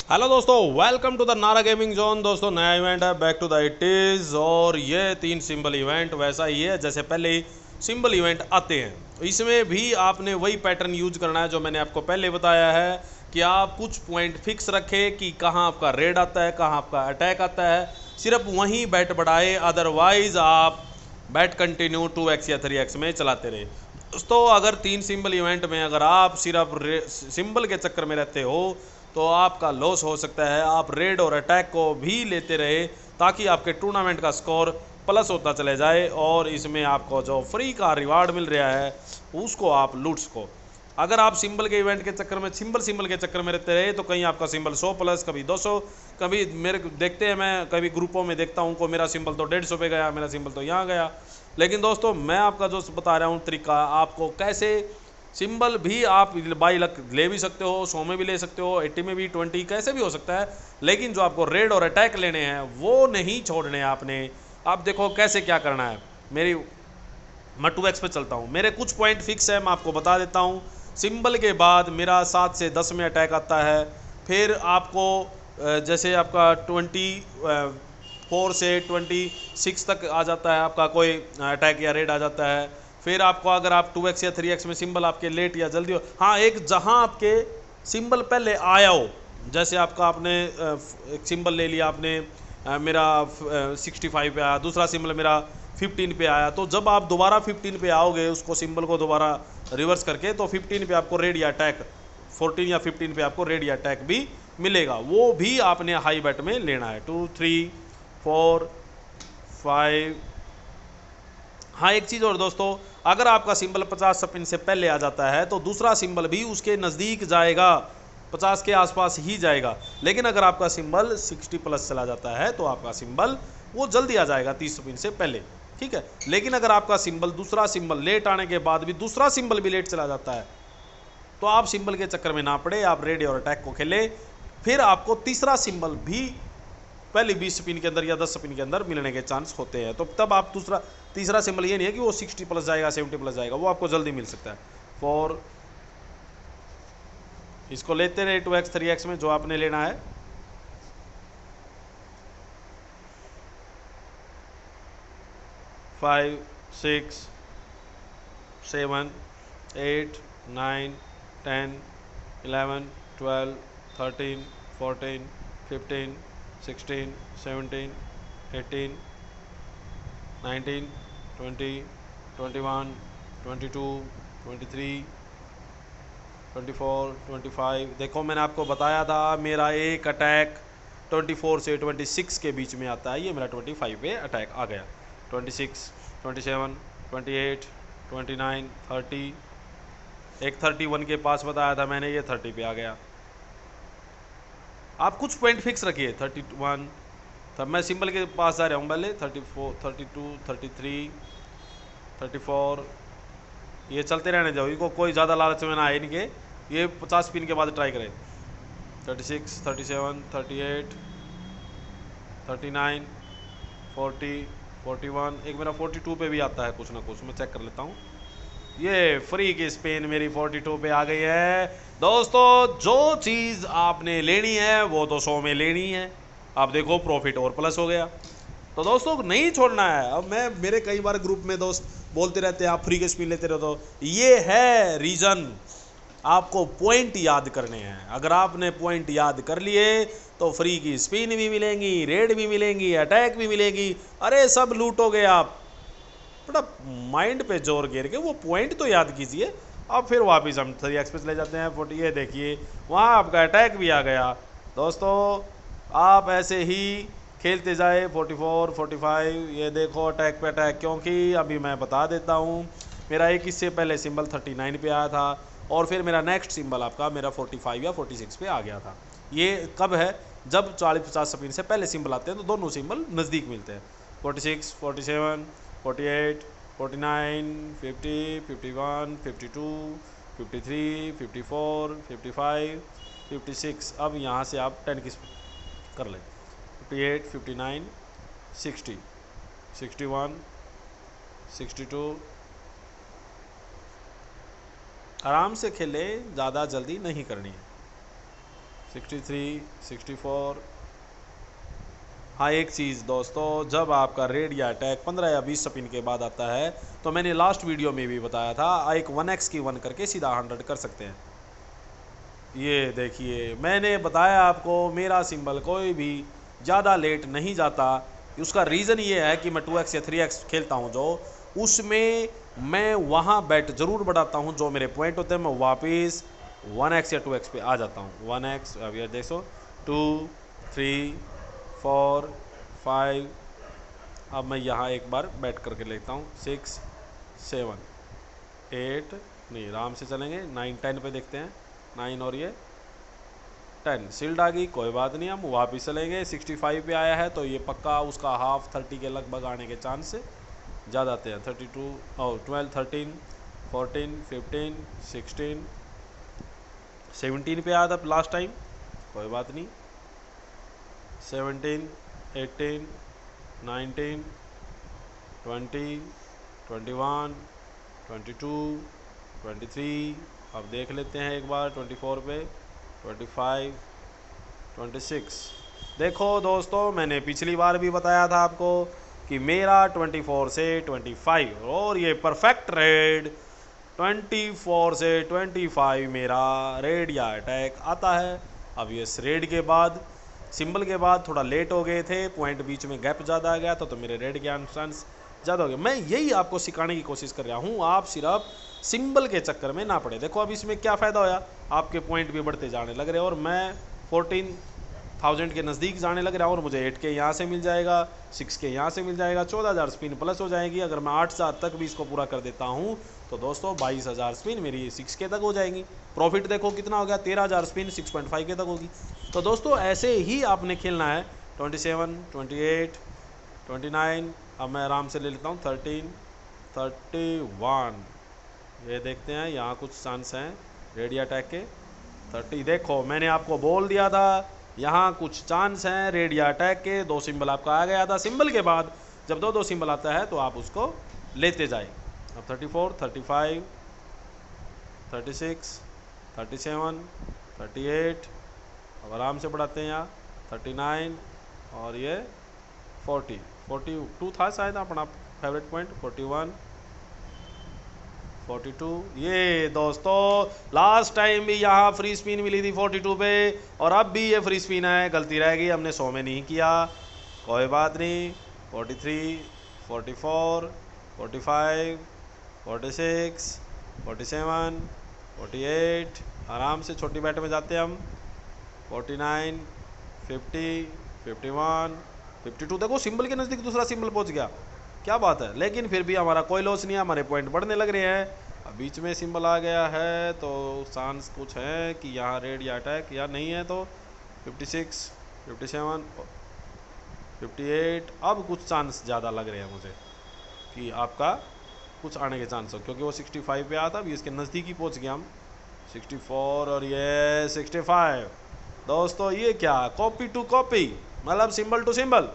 Hello दोस्तों, welcome to the Nara gaming zone. दोस्तों नया इवेंट है, back to the it is. और ये 3 सिंबल इवेंट वैसा ही है जैसे पहले ही सिंबल इवेंट आते हैं। इसमें भी आपने वही पैटर्न यूज करना है जो मैंने आपको पहले बताया है कि आप कुछ पॉइंट फिक्स रखें कि कहाँ आपका रेड आता है, कहाँ आपका अटैक आता है, सिर्फ वहीं बैट बढ़ाए, अदरवाइज आप बैट कंटिन्यू 2x या 3x में चलाते रहे। दोस्तों अगर 3 सिंबल इवेंट में अगर आप सिर्फ सिंबल के चक्कर में रहते हो तो आपका लॉस हो सकता है। आप रेड और अटैक को भी लेते रहे ताकि आपके टूर्नामेंट का स्कोर प्लस होता चले जाए और इसमें आपको जो फ्री का रिवार्ड मिल रहा है उसको आप लूट सको। अगर आप सिंबल के इवेंट के चक्कर में सिंबल के चक्कर में रहते रहे तो कहीं आपका सिंबल 100 प्लस, कभी 200, कभी मेरे देखते हैं, मैं कभी ग्रुपों में देखता हूँ को मेरा सिंबल तो 150 पे गया, मेरा सिंबल तो यहाँ गया। लेकिन दोस्तों मैं आपका जो बता रहा हूँ तरीका, आपको कैसे सिंबल भी आप बाई लक ले भी सकते हो, 100 में भी ले सकते हो, 80 में भी, 20 कैसे भी हो सकता है। लेकिन जो आपको रेड और अटैक लेने हैं वो नहीं छोड़ने आपने। आप देखो कैसे क्या करना है। मैं 2x पे चलता हूँ, मेरे कुछ पॉइंट फिक्स है, मैं आपको बता देता हूँ। सिंबल के बाद मेरा 7 से 10 में अटैक आता है। फिर आपको जैसे आपका 24 से 26 तक आ जाता है आपका कोई अटैक या रेड आ जाता है। फिर आपको अगर आप 2x या 3x में सिंबल आपके लेट या जल्दी हो, हाँ एक जहाँ आपके सिंबल पहले आया हो, जैसे आपका आपने एक सिंबल ले लिया आपने, मेरा 65 पे आया, दूसरा सिंबल मेरा 15 पे आया, तो जब आप दोबारा 15 पे आओगे उसको सिंबल को दोबारा रिवर्स करके तो 15 पे आपको रेड या अटैक, 14 या 15 पे आपको रेड या अटैक भी मिलेगा। वो भी आपने हाई बेट में लेना है। 2 3 4 5। हाँ एक चीज़ और दोस्तों, अगर आपका सिंबल 50 स्पिन से पहले आ जाता है तो दूसरा सिंबल भी उसके नज़दीक जाएगा, 50 के आसपास ही जाएगा। लेकिन अगर आपका सिंबल 60 प्लस चला जाता है तो आपका सिंबल वो जल्दी आ जाएगा 30 स्पिन से पहले, ठीक है। लेकिन अगर आपका सिंबल दूसरा सिंबल लेट आने के बाद भी दूसरा सिंबल भी लेट चला जाता है तो आप सिंबल के चक्कर में ना पड़े, आप रेड और अटैक को खेले। फिर आपको तीसरा सिंबल भी पहले 20 स्पिन के अंदर या 10 स्पिन के अंदर मिलने के चांस होते हैं। तो तब आप तीसरा सिंबल ये नहीं है कि वो 60 प्लस जाएगा, 70 प्लस जाएगा, वो आपको जल्दी मिल सकता है। फॉर इसको लेते रहे 2x 3x में जो आपने लेना है। फाइव 6 7 8 9 10 11 12 13 14 15 16 17 18 19 20 21 22 23 24 25। देखो मैंने आपको बताया था मेरा एक अटैक 24 से 26 के बीच में आता है, ये मेरा 25 पे अटैक आ गया। 26 27 28 29 30, एक 31 के पास बताया था मैंने, ये 30 पे आ गया। आप कुछ पॉइंट फिक्स रखिए। 31, तब मैं सिंबल के पास जा रहा हूँ पहले। 34 32 33 34, ये चलते रहने जाओ, इनको कोई ज़्यादा लालच में ना आए इनके, ये 50 पिन के बाद ट्राई करें। 36 37 38 39 40 41, एक मेरा 42 पे भी आता है कुछ ना कुछ, मैं चेक कर लेता हूँ। ये फ्री की स्पेन मेरी 42 पे आ गई है। दोस्तों जो चीज़ आपने लेनी है वो तो 100 में लेनी है। आप देखो प्रॉफिट और प्लस हो गया। तो दोस्तों नहीं छोड़ना है। अब मेरे कई बार ग्रुप में दोस्त बोलते रहते हैं आप फ्री के स्पिन लेते रहो, तो ये है रीज़न। आपको पॉइंट याद करने हैं। अगर आपने पॉइंट याद कर लिए तो फ्री की स्पिन भी मिलेंगी, रेड भी मिलेंगी, अटैक भी मिलेगी, अरे सब लूटोगे आप। थोड़ा माइंड पे जोर गिर के वो पॉइंट तो याद कीजिए। अब फिर वापस हम 3x पे चले जाते हैं। 40, ये देखिए वहाँ आपका अटैक भी आ गया। दोस्तों आप ऐसे ही खेलते जाए। 44 45, ये देखो अटैक पे अटैक, क्योंकि अभी मैं बता देता हूँ मेरा एक इससे पहले सिंबल 39 पे आया था और फिर मेरा नेक्स्ट सिंबल आपका मेरा 45 या 46 पे आ गया था। ये कब है? जब 40-50 स्पिन से पहले सिंबल आते हैं तो दोनों सिंबल नज़दीक मिलते हैं। 46 47 48 49 50 51 52 53 54 55 56। अब यहाँ से आप 10 की कर लें। 58 59 60 61 62। आराम से खेले, ज़्यादा जल्दी नहीं करनी है। 63, 64। हाँ एक चीज़ दोस्तों, जब आपका रेड या अटैक 15 या 20 स्पिन के बाद आता है तो मैंने लास्ट वीडियो में भी बताया था, एक 1x की 1 करके सीधा 100 कर सकते हैं। ये देखिए मैंने बताया आपको, मेरा सिंबल कोई भी ज़्यादा लेट नहीं जाता। उसका रीज़न ये है कि मैं 2x या 3x खेलता हूँ जो, उसमें मैं वहाँ बैट ज़रूर बढ़ाता हूँ, जो मेरे पॉइंट होते हैं मैं वापस 1x या 2x पे आ जाता हूँ। 1x अब ये देखो 2 3 4 5। अब मैं यहाँ एक बार बैट करके लेता हूँ 6 7 8, नहीं आराम से चलेंगे 9 10 पे देखते हैं। 9 और ये 10 सील्ड आ गई, कोई बात नहीं, हम वापस चलेंगे। 65 पे आया है तो ये पक्का उसका हाफ 30 के लगभग आने के चांस ज़्यादा आते हैं। 32 और 12 13 14 15 16 17 पे आया था लास्ट टाइम, कोई बात नहीं। 17 18 19 20 21 22 23। अब देख लेते हैं एक बार 24 पे 25 26। देखो दोस्तों मैंने पिछली बार भी बताया था आपको कि मेरा 24 से 25 और ये परफेक्ट रेड 24 से 25 मेरा रेड या अटैक आता है। अब ये इस रेड के बाद सिंबल के बाद थोड़ा लेट हो गए थे, पॉइंट बीच में गैप ज़्यादा आ गया था तो मेरे रेड के चांस ज़्यादा हो गए। मैं यही आपको सिखाने की कोशिश कर रहा हूँ, आप सिर्फ सिंबल के चक्कर में ना पड़े। देखो अब इसमें क्या फ़ायदा होया, आपके पॉइंट भी बढ़ते जाने लग रहे और मैं 14,000 के नज़दीक जाने लग रहा हूँ और मुझे 8 के यहाँ से मिल जाएगा, 6 के यहाँ से मिल जाएगा, 14,000 स्पिन प्लस हो जाएगी। अगर मैं 8,000 तक भी इसको पूरा कर देता हूँ तो दोस्तों 22,000 स्पिन मेरी 6 के तक हो जाएंगी। प्रॉफिट देखो कितना हो गया, 13,000 स्पिन 6.5 के तक होगी। तो दोस्तों ऐसे ही आपने खेलना है। 27 28 29। अब मैं आराम से ले लेता हूँ 13 31। ये देखते हैं यहाँ कुछ चांस हैं रेडिया अटैक के 30। देखो मैंने आपको बोल दिया था यहाँ कुछ चांस हैं रेडिया अटैक के। 2 सिंबल आपका आ गया था, सिंबल के बाद जब 2 सिंबल आता है तो आप उसको लेते जाए। अब 34 35 36 37 38। अब आराम से बढ़ाते हैं यहाँ 39 और ये 40 42 था शायद अपना फेवरेट पॉइंट 41 42। ये दोस्तों लास्ट टाइम भी यहाँ फ्री स्पिन मिली थी 42 पे और अब भी ये फ्री स्पिन है, गलती रह गई हमने 100 में नहीं किया, कोई बात नहीं। 43 44 45 46 47 48। आराम से छोटी बैट में जाते हैं हम 49 50 51 52। देखो सिंबल के नज़दीक दूसरा सिंबल पहुंच गया, क्या बात है। लेकिन फिर भी हमारा कोई लॉस नहीं है, हमारे पॉइंट बढ़ने लग रहे हैं। अब बीच में सिंबल आ गया है तो चांस कुछ है कि यहाँ रेड या अटैक या नहीं है तो 56 57 58। अब कुछ चांस ज़्यादा लग रहे हैं मुझे कि आपका कुछ आने के चांस हो, क्योंकि वो 65 पे आया था, अभी इसके नज़दीक ही पहुँच गया हम 64 और ये 65। दोस्तों ये क्या कॉपी टू कॉपी, मतलब सिंबल टू सिंबल,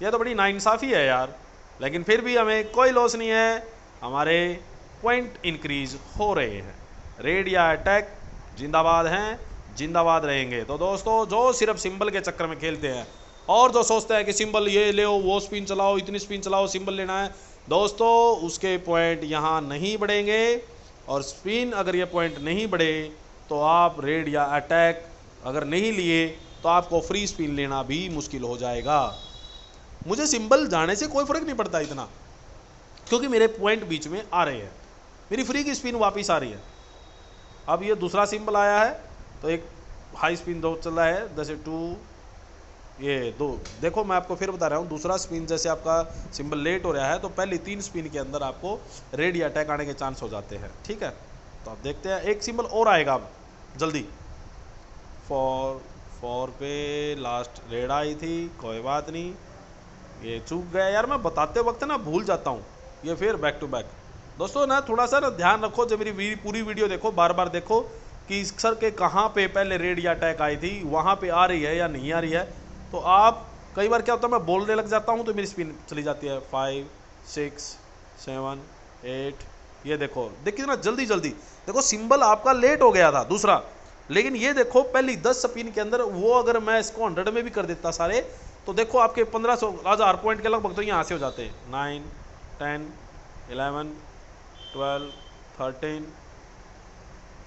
ये तो बड़ी नाइंसाफ़ी है यार। लेकिन फिर भी हमें कोई लॉस नहीं है, हमारे पॉइंट इंक्रीज हो रहे हैं। रेड या अटैक जिंदाबाद हैं, जिंदाबाद रहेंगे। तो दोस्तों जो सिर्फ सिंबल के चक्कर में खेलते हैं और जो सोचते हैं कि सिंबल ये ले वो स्पिन चलाओ इतनी स्पिन चलाओ सिंबल लेना है, दोस्तों उसके पॉइंट यहाँ नहीं बढ़ेंगे। और स्पिन अगर ये पॉइंट नहीं बढ़े तो आप रेड या अटैक अगर नहीं लिए तो आपको फ्री स्पिन लेना भी मुश्किल हो जाएगा। मुझे सिंबल जाने से कोई फ़र्क नहीं पड़ता इतना, क्योंकि मेरे पॉइंट बीच में आ रहे हैं, मेरी फ्री की स्पिन वापस आ रही है। अब ये दूसरा सिंबल आया है तो एक हाई स्पिन 2 चल रहा है, जैसे 2 ये 2। देखो मैं आपको फिर बता रहा हूँ, दूसरा स्पिन जैसे आपका सिंबल लेट हो रहा है तो पहली 3 स्पिन के अंदर आपको रेड या अटैक आने के चांस हो जाते हैं, ठीक है। तो आप देखते हैं एक सिंबल और आएगा अब जल्दी। 4 पे लास्ट रेड आई थी, कोई बात नहीं, ये चूक गया यार, मैं बताते वक्त ना भूल जाता हूँ। ये फिर बैक टू बैक। दोस्तों ना थोड़ा सा ना ध्यान रखो, जब मेरी पूरी वीडियो देखो, बार बार देखो कि इस सर के कहाँ पे पहले रेड या अटैक आई थी, वहाँ पे आ रही है या नहीं आ रही है। तो आप कई बार क्या होता है मैं बोलने लग जाता हूँ तो मेरी स्पिन चली जाती है 5 6 7 8। ये देखो कितना जल्दी जल्दी, देखो सिंबल आपका लेट हो गया था दूसरा, लेकिन ये देखो पहली 10 स्पिन के अंदर वो, अगर मैं इसको 100 में भी कर देता सारे, तो देखो आपके 1500 पॉइंट के लगभग तो यहाँ से हो जाते हैं। 9 10 11 12 13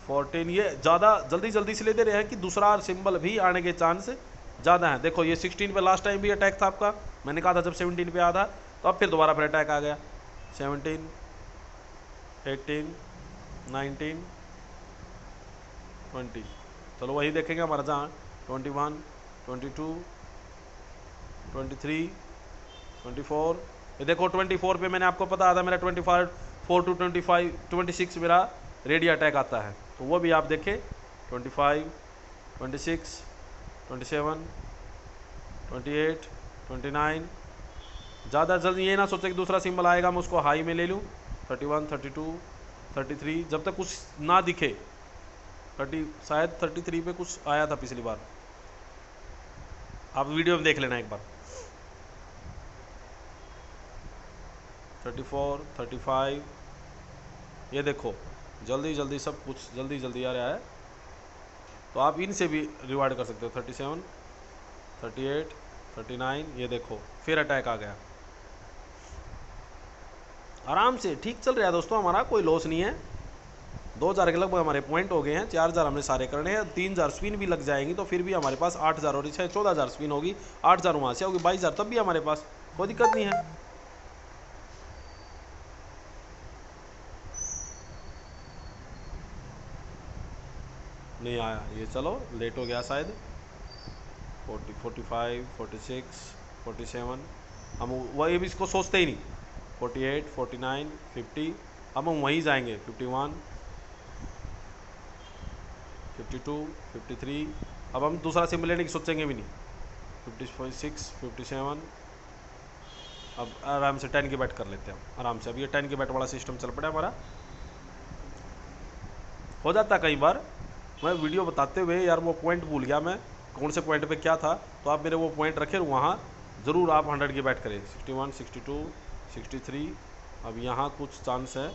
14। ये ज़्यादा जल्दी जल्दी इसलिए दे रहे हैं कि दूसरा सिंबल भी आने के चांस ज़्यादा है। देखो ये 16 पे लास्ट टाइम भी अटैक था आपका, मैंने कहा था जब 17 पे आया था, तो अब फिर दोबारा फिर अटैक आ गया। 17 18 19 20। चलो वही देखेंगे हमारा जहाँ 21 22 23 24। ये देखो 24 पे मैंने आपको पता था मेरा 25 4 to 25 26 मेरा रेडी अटैक आता है, तो वो भी आप देखें। 25 26 27 28 29। ज़्यादा जल्दी ये ना सोचे कि दूसरा सिंबल आएगा मैं उसको हाई में ले लूँ। 31 32 33, जब तक कुछ ना दिखे। 30 शायद 33 पे कुछ आया था पिछली बार, आप वीडियो में देख लेना एक बार। 34 35। ये देखो जल्दी जल्दी सब कुछ जल्दी जल्दी आ रहा है, तो आप इनसे भी रिवार्ड कर सकते हो। 37 38 39। ये देखो फिर अटैक आ गया। आराम से ठीक चल रहा है दोस्तों, हमारा कोई लॉस नहीं है। 2000 के लगभग हमारे पॉइंट हो गए हैं। 4000 हमने सारे करने हैं। 3000 स्पिन भी लग जाएंगी तो फिर भी हमारे पास 8000 और 14000 स्पिन होगी। 8000 वहाँ से होगी, 22000 तब भी हमारे पास कोई दिक्कत नहीं है। नहीं आया ये, चलो लेट हो गया शायद। 40 45 46 47। हम वही भी इसको सोचते ही नहीं। 48 49 50। अब हम वहीं जाएंगे। 51 52 53। अब हम दूसरा सिंबल लेने की सोचेंगे भी नहीं। 56 57। अब आराम से 10 की बैट कर लेते हैं हम आराम से। अब ये 10 की बैट वाला सिस्टम चल पड़ा हमारा। हो जाता कई बार, मैं वीडियो बताते हुए यार वो पॉइंट भूल गया मैं, कौन से पॉइंट पे क्या था, तो आप मेरे वो पॉइंट रखे वहाँ ज़रूर आप 100 की बैट करें। 61 62 63। अब यहाँ कुछ चांस है।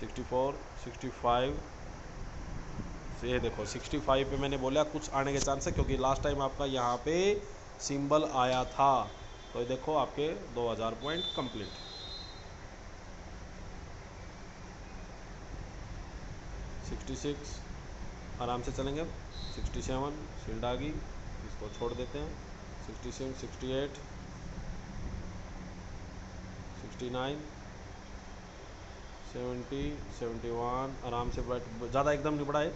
64 65। ये देखो 65 पे मैंने बोला कुछ आने के चांस है, क्योंकि लास्ट टाइम आपका यहाँ पे सिंबल आया था। तो ये देखो आपके 2000 पॉइंट कंप्लीट। 66 आराम से चलेंगे। 67 शील्ड आ गई, इसको छोड़ देते हैं। 67 68 69 70 71। आराम से बैठ, ज़्यादा एकदम नहीं बढ़ाए।